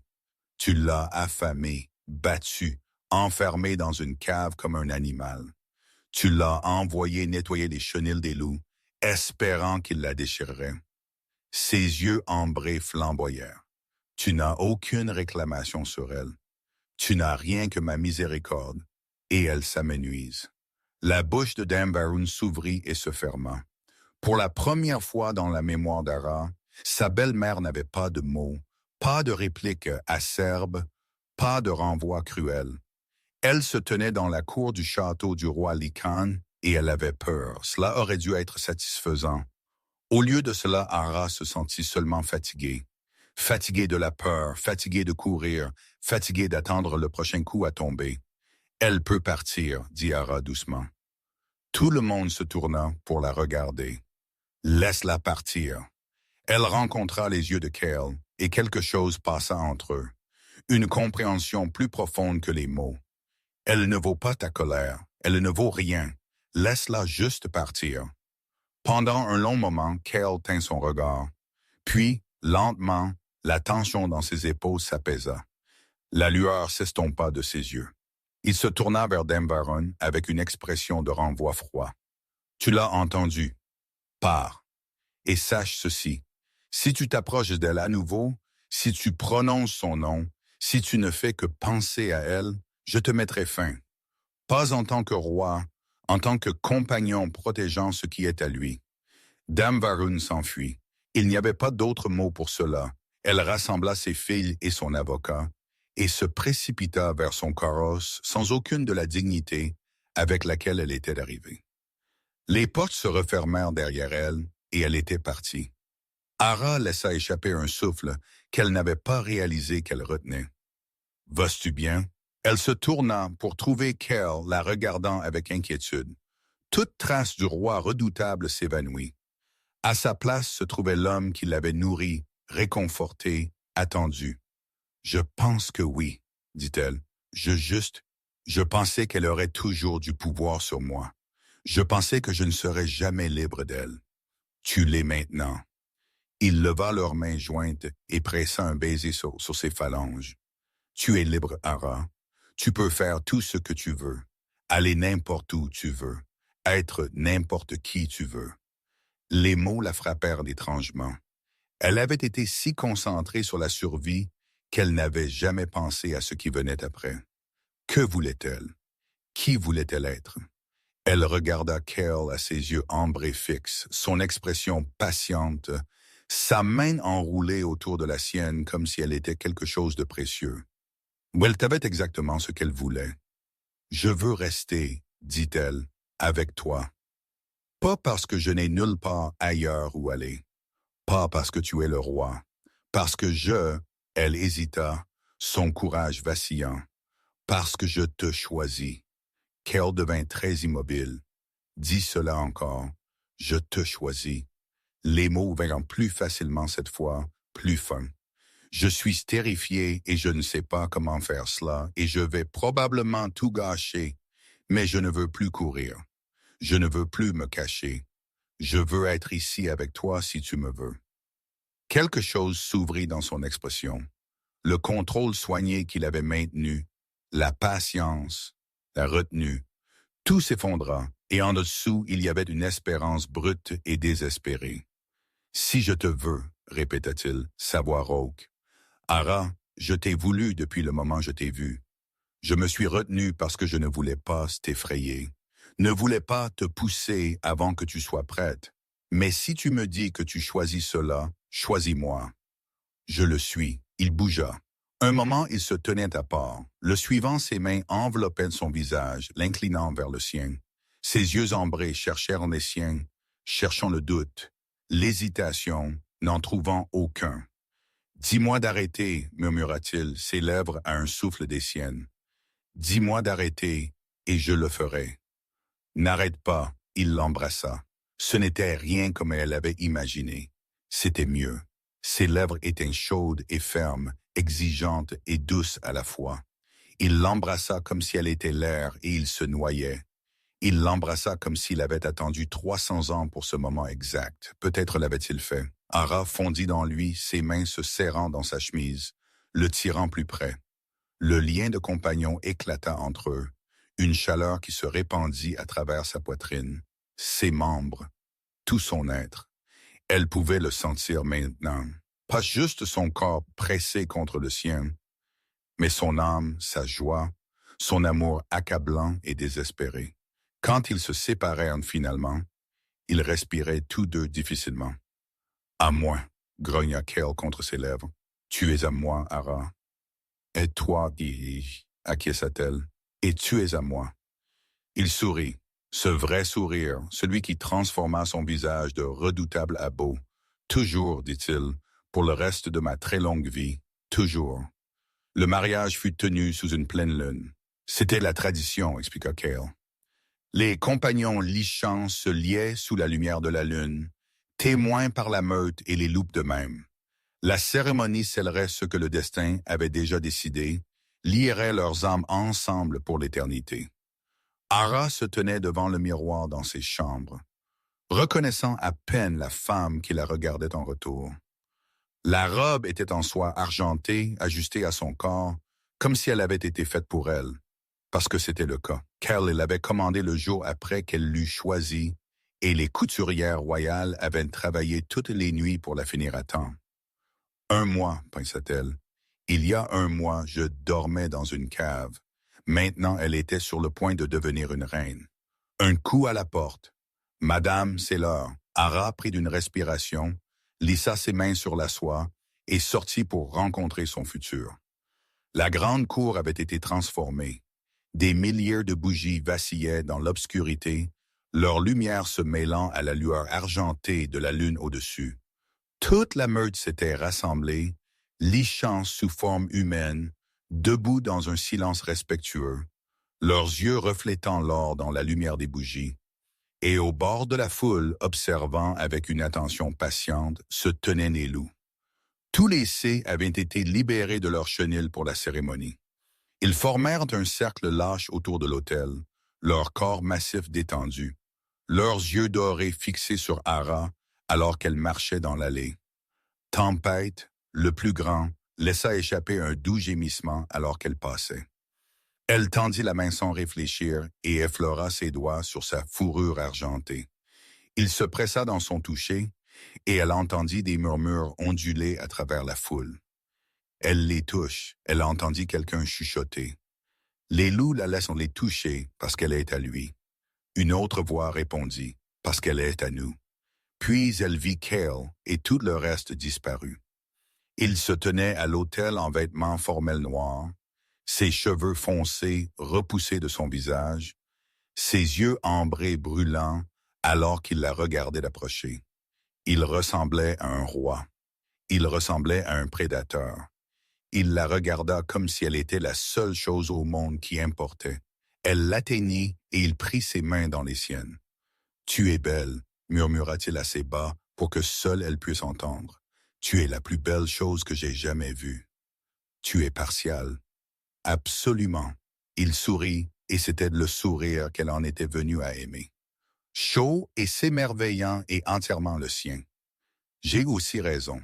[SPEAKER 1] Tu l'as affamé, battu, enfermé dans une cave comme un animal. Tu l'as envoyé nettoyer les chenils des loups, espérant qu'il la déchirerait. Ses yeux ambrés flamboyèrent. Tu n'as aucune réclamation sur elle. Tu n'as rien que ma miséricorde, et elle s'amenuise. La bouche de Dame Varun s'ouvrit et se ferma. Pour la première fois dans la mémoire d'Ara, sa belle-mère n'avait pas de mots, pas de réplique acerbe, pas de renvoi cruel. Elle se tenait dans la cour du château du roi Lycan et elle avait peur. Cela aurait dû être satisfaisant. Au lieu de cela, Ara se sentit seulement fatiguée. Fatiguée de la peur, fatiguée de courir, fatiguée d'attendre le prochain coup à tomber. « Elle peut partir, » dit Ara doucement. Tout le monde se tourna pour la regarder. « Laisse-la partir. » Elle rencontra les yeux de Cale et quelque chose passa entre eux. Une compréhension plus profonde que les mots. Elle ne vaut pas ta colère, elle ne vaut rien. Laisse-la juste partir. Pendant un long moment, Cale tint son regard. Puis, lentement, la tension dans ses épaules s'apaisa. La lueur s'estompa de ses yeux. Il se tourna vers Dame Varun avec une expression de renvoi froid. « Tu l'as entendu. Pars. Et sache ceci. Si tu t'approches d'elle à nouveau, si tu prononces son nom, si tu ne fais que penser à elle, je te mettrai fin. Pas en tant que roi, en tant que compagnon protégeant ce qui est à lui. Dame Varun s'enfuit. Il n'y avait pas d'autre mot pour cela. Elle rassembla ses filles et son avocat et se précipita vers son carrosse sans aucune de la dignité avec laquelle elle était arrivée. Les portes se refermèrent derrière elle et elle était partie. Ara laissa échapper un souffle qu'elle n'avait pas réalisé qu'elle retenait. « Vas-tu bien? » Elle se tourna pour trouver Kel la regardant avec inquiétude. Toute trace du roi redoutable s'évanouit. À sa place se trouvait l'homme qui l'avait nourri, réconforté, attendu. « Je pense que oui, » dit-elle. « Je pensais qu'elle aurait toujours du pouvoir sur moi. Je pensais que je ne serais jamais libre d'elle. Tu l'es maintenant. » Il leva leurs mains jointes et pressa un baiser sur ses phalanges. « Tu es libre, Ara. Tu peux faire tout ce que tu veux, aller n'importe où tu veux, être n'importe qui tu veux. » Les mots la frappèrent étrangement. Elle avait été si concentrée sur la survie qu'elle n'avait jamais pensé à ce qui venait après. Que voulait-elle? Qui voulait-elle être? Elle regarda Kel à ses yeux ambrés fixes, son expression patiente, sa main enroulée autour de la sienne comme si elle était quelque chose de précieux. Elle savait exactement ce qu'elle voulait. « Je veux rester, dit-elle, avec toi. Pas parce que je n'ai nulle part ailleurs où aller. Pas parce que tu es le roi. Parce que elle hésita, son courage vacillant. Parce que je te choisis. » Kel devint très immobile. Dis cela encore. Je te choisis. Les mots vinrent plus facilement cette fois, plus fins. Je suis terrifié et je ne sais pas comment faire cela et je vais probablement tout gâcher, mais je ne veux plus courir. Je ne veux plus me cacher. Je veux être ici avec toi si tu me veux. Quelque chose s'ouvrit dans son expression. Le contrôle soigné qu'il avait maintenu, la patience, la retenue, tout s'effondra et en dessous il y avait une espérance brute et désespérée. « Si je te veux, » répéta-t-il, sa voix rauque. « Ara, je t'ai voulu depuis le moment je t'ai vu. Je me suis retenu parce que je ne voulais pas t'effrayer, ne voulais pas te pousser avant que tu sois prête. Mais si tu me dis que tu choisis cela, choisis-moi. » Je le suis. Il bougea. Un moment, il se tenait à part. Le suivant, ses mains enveloppaient son visage, l'inclinant vers le sien. Ses yeux ambrés cherchèrent les siens, cherchant le doute, l'hésitation, n'en trouvant aucun. « Dis-moi d'arrêter, murmura-t-il, ses lèvres à un souffle des siennes. « Dis-moi d'arrêter, et je le ferai. » « N'arrête pas, » il l'embrassa. Ce n'était rien comme elle l'avait imaginé. C'était mieux. Ses lèvres étaient chaudes et fermes, exigeantes et douces à la fois. Il l'embrassa comme si elle était l'air et il se noyait. Il l'embrassa comme s'il avait attendu 300 ans pour ce moment exact. Peut-être l'avait-il fait. Ara fondit dans lui, ses mains se serrant dans sa chemise, le tirant plus près. Le lien de compagnon éclata entre eux, une chaleur qui se répandit à travers sa poitrine, ses membres, tout son être. Elle pouvait le sentir maintenant, pas juste son corps pressé contre le sien, mais son âme, sa joie, son amour accablant et désespéré. Quand ils se séparèrent finalement, ils respiraient tous deux difficilement. « À moi, » grogna Kel contre ses lèvres. « Tu es à moi, Ara. »« Et toi, dis-je, » acquiesça-t-elle. « Et tu es à moi. » Il sourit, ce vrai sourire, celui qui transforma son visage de redoutable à beau. « Toujours, dit-il, pour le reste de ma très longue vie, toujours. » Le mariage fut tenu sous une pleine lune. C'était la tradition, expliqua Kel. Les compagnons lichants se liaient sous la lumière de la lune, témoins par la meute et les loups de même. La cérémonie scellerait ce que le destin avait déjà décidé, lierait leurs âmes ensemble pour l'éternité. Ara se tenait devant le miroir dans ses chambres, reconnaissant à peine la femme qui la regardait en retour. La robe était en soie argentée, ajustée à son corps, comme si elle avait été faite pour elle, parce que c'était le cas, car elle l'avait commandée le jour après qu'elle l'eût choisie, et les couturières royales avaient travaillé toutes les nuits pour la finir à temps. « 1 mois, pensa-t-elle. Il y a 1 mois, je dormais dans une cave. Maintenant, elle était sur le point de devenir une reine. Un coup à la porte. « Madame, c'est l'heure. » Ara prit une respiration, lissa ses mains sur la soie et sortit pour rencontrer son futur. La grande cour avait été transformée. Des milliers de bougies vacillaient dans l'obscurité, leur lumière se mêlant à la lueur argentée de la lune au-dessus. Toute la meute s'était rassemblée, lichant sous forme humaine, debout dans un silence respectueux, leurs yeux reflétant l'or dans la lumière des bougies. Et au bord de la foule, observant avec une attention patiente, se tenaient les loups. Tous les Sées avaient été libérés de leur chenil pour la cérémonie. Ils formèrent un cercle lâche autour de l'autel, leurs corps massifs détendus, leurs yeux dorés fixés sur Ara alors qu'elle marchait dans l'allée. Tempête, le plus grand, laissa échapper un doux gémissement alors qu'elle passait. Elle tendit la main sans réfléchir et effleura ses doigts sur sa fourrure argentée. Il se pressa dans son toucher et elle entendit des murmures onduler à travers la foule. Elle les touche, elle entendit quelqu'un chuchoter. Les loups la laissent les toucher parce qu'elle est à lui. Une autre voix répondit, parce qu'elle est à nous. Puis elle vit Cale et tout le reste disparut. Il se tenait à l'autel en vêtements formels noirs, ses cheveux foncés repoussés de son visage, ses yeux ambrés brûlants alors qu'il la regardait d'approcher. Il ressemblait à un roi. Il ressemblait à un prédateur. Il la regarda comme si elle était la seule chose au monde qui importait. Elle l'atteignit et il prit ses mains dans les siennes. « Tu es belle », murmura-t-il assez bas pour que seule elle puisse entendre. « Tu es la plus belle chose que j'ai jamais vue. Tu es partiale. » Absolument. Il sourit, et c'était le sourire qu'elle en était venue à aimer. Chaud et s'émerveillant et entièrement le sien. J'ai aussi raison.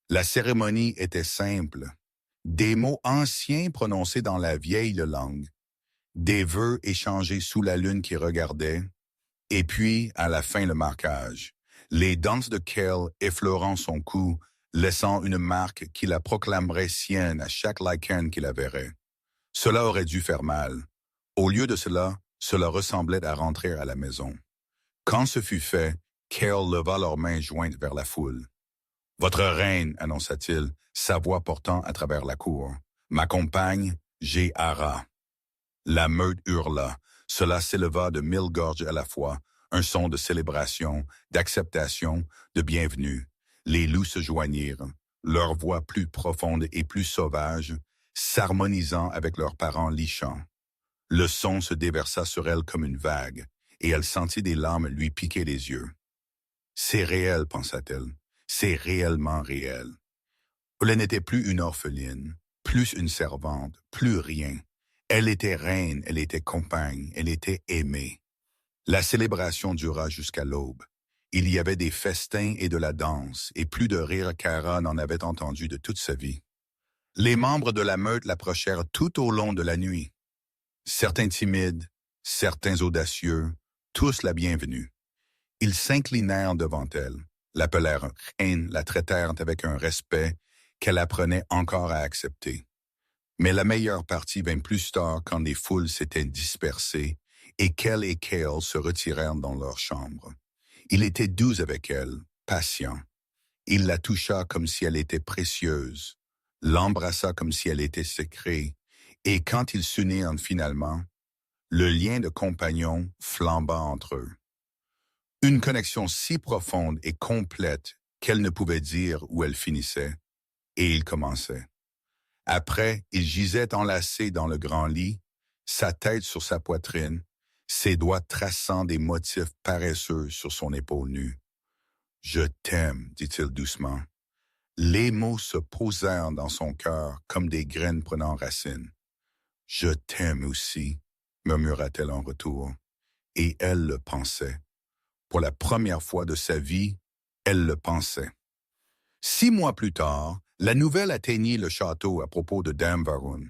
[SPEAKER 1] La cérémonie était simple. Des mots anciens prononcés dans la vieille langue. Des vœux échangés sous la lune qui regardait. Et puis, à la fin, le marquage. Les danses de Cale effleurant son cou, laissant une marque qui la proclamerait sienne à chaque lichen qui la verrait. Cela aurait dû faire mal. Au lieu de cela ressemblait à rentrer à la maison. Quand ce fut fait, Cale leva leurs mains jointes vers la foule. « Votre reine, annonça-t-il, sa voix portant à travers la cour. Ma compagne, j'ai Ara. » La meute hurla. Cela s'éleva de 1000 gorges à la fois, un son de célébration, d'acceptation, de bienvenue. Les loups se joignirent, leurs voix plus profondes et plus sauvages, s'harmonisant avec leurs parents lichants. Le son se déversa sur elle comme une vague, et elle sentit des larmes lui piquer les yeux. « C'est réel, pensa-t-elle. C'est réellement réel. » Elle n'était plus une orpheline, plus une servante, plus rien. Elle était reine, elle était compagne, elle était aimée. La célébration dura jusqu'à l'aube. Il y avait des festins et de la danse, et plus de rire qu'Ara n'en avait entendu de toute sa vie. Les membres de la meute l'approchèrent tout au long de la nuit. Certains timides, certains audacieux, tous la bienvenue. Ils s'inclinèrent devant elle, l'appelèrent reine, la traitèrent avec un respect qu'elle apprenait encore à accepter. Mais la meilleure partie vint plus tard quand les foules s'étaient dispersées et qu'elle et Cale se retirèrent dans leur chambre. Il était doux avec elle, patient. Il la toucha comme si elle était précieuse, l'embrassa comme si elle était sacrée, et quand ils s'unirent finalement, le lien de compagnon flamba entre eux. Une connexion si profonde et complète qu'elle ne pouvait dire où elle finissait, et il commençait. Après, il gisait enlacé dans le grand lit, sa tête sur sa poitrine, ses doigts traçant des motifs paresseux sur son épaule nue. « Je t'aime, dit-il doucement. » Les mots se posèrent dans son cœur comme des graines prenant racine. « Je t'aime aussi, » murmura-t-elle en retour. Et elle le pensait. Pour la première fois de sa vie, elle le pensait. 6 mois plus tard, la nouvelle atteignit le château à propos de Dame Varun.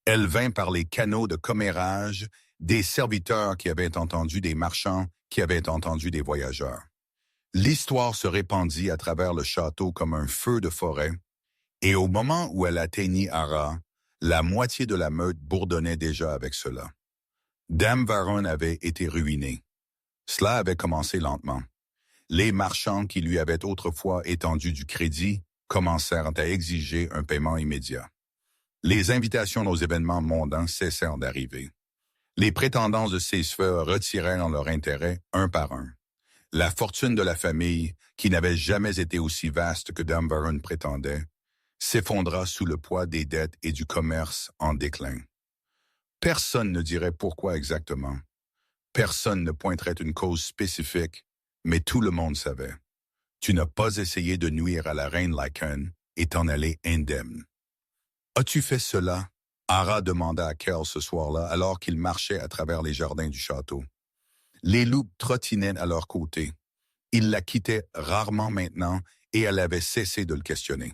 [SPEAKER 1] Elle vint par les canaux de commérage des serviteurs qui avaient entendu des marchands, qui avaient entendu des voyageurs. L'histoire se répandit à travers le château comme un feu de forêt, et au moment où elle atteignit Ara, la moitié de la meute bourdonnait déjà avec cela. Dame Varun avait été ruinée. Cela avait commencé lentement. Les marchands qui lui avaient autrefois étendu du crédit commencèrent à exiger un paiement immédiat. Les invitations aux événements mondains cessèrent d'arriver. Les prétendants de ces feux retirèrent leur intérêt un par un. La fortune de la famille, qui n'avait jamais été aussi vaste que Dame Varun prétendait, s'effondra sous le poids des dettes et du commerce en déclin. Personne ne dirait pourquoi exactement. Personne ne pointerait une cause spécifique, mais tout le monde savait. Tu n'as pas essayé de nuire à la reine Lycan et t'en aller indemne. As-tu fait cela? Ara demanda à Kell ce soir-là alors qu'il marchait à travers les jardins du château. Les loups trottinaient à leur côté. Il la quittait rarement maintenant et elle avait cessé de le questionner.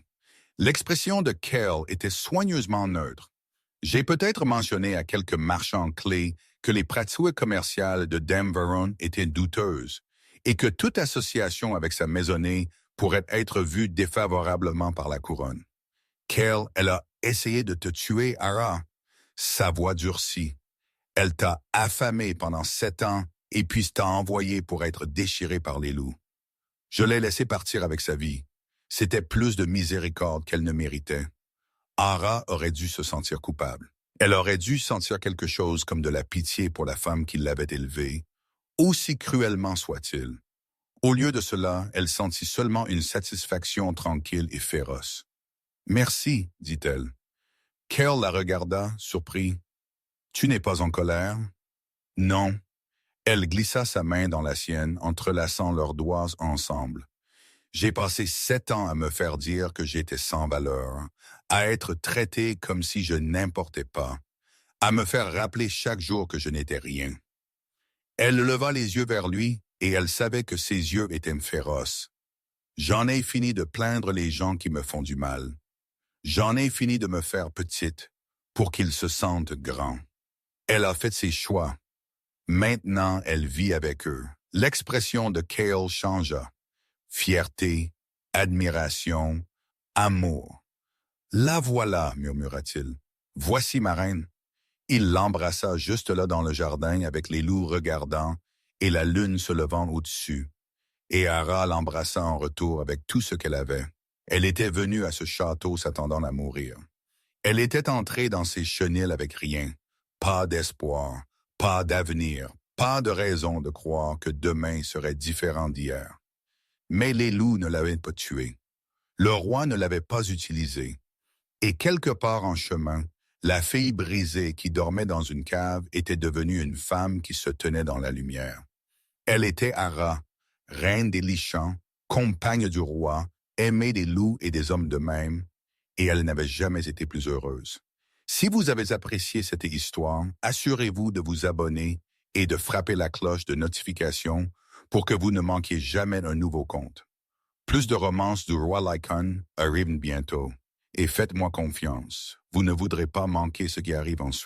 [SPEAKER 1] L'expression de Kell était soigneusement neutre. J'ai peut-être mentionné à quelques marchands clés que les pratiques commerciales de Dame Varun étaient douteuses et que toute association avec sa maisonnée pourrait être vue défavorablement par la couronne. Kell, elle a essayé de te tuer, Ara. Sa voix durcit. Elle t'a affamé pendant 7 ans et puis t'a envoyé pour être déchiré par les loups. Je l'ai laissé partir avec sa vie. C'était plus de miséricorde qu'elle ne méritait. Ara aurait dû se sentir coupable. Elle aurait dû sentir quelque chose comme de la pitié pour la femme qui l'avait élevée, aussi cruellement soit-il. Au lieu de cela, elle sentit seulement une satisfaction tranquille et féroce. « Merci, dit-elle. » Kell la regarda, surpris. « Tu n'es pas en colère? » « Non. » Elle glissa sa main dans la sienne, entrelaçant leurs doigts ensemble. J'ai passé 7 ans à me faire dire que j'étais sans valeur, à être traité comme si je n'importais pas, à me faire rappeler chaque jour que je n'étais rien. Elle leva les yeux vers lui et elle savait que ses yeux étaient féroces. J'en ai fini de plaindre les gens qui me font du mal. J'en ai fini de me faire petite pour qu'ils se sentent grands. Elle a fait ses choix. Maintenant, elle vit avec eux. L'expression de Kell changea. Fierté, admiration, amour. « La voilà, murmura-t-il. Voici ma reine. » Il l'embrassa juste là dans le jardin avec les loups regardant et la lune se levant au-dessus. Et Ara l'embrassa en retour avec tout ce qu'elle avait. Elle était venue à ce château s'attendant à mourir. Elle était entrée dans ses chenils avec rien. Pas d'espoir, pas d'avenir, pas de raison de croire que demain serait différent d'hier. Mais les loups ne l'avaient pas tué. Le roi ne l'avait pas utilisé. Et quelque part en chemin, la fille brisée qui dormait dans une cave était devenue une femme qui se tenait dans la lumière. Elle était Ara, reine des Lichans, compagne du roi, aimée des loups et des hommes de même, et elle n'avait jamais été plus heureuse. Si vous avez apprécié cette histoire, assurez-vous de vous abonner et de frapper la cloche de notification pour que vous ne manquiez jamais un nouveau conte. Plus de romances du roi Lycan arrivent bientôt. Et faites-moi confiance, vous ne voudrez pas manquer ce qui arrive ensuite.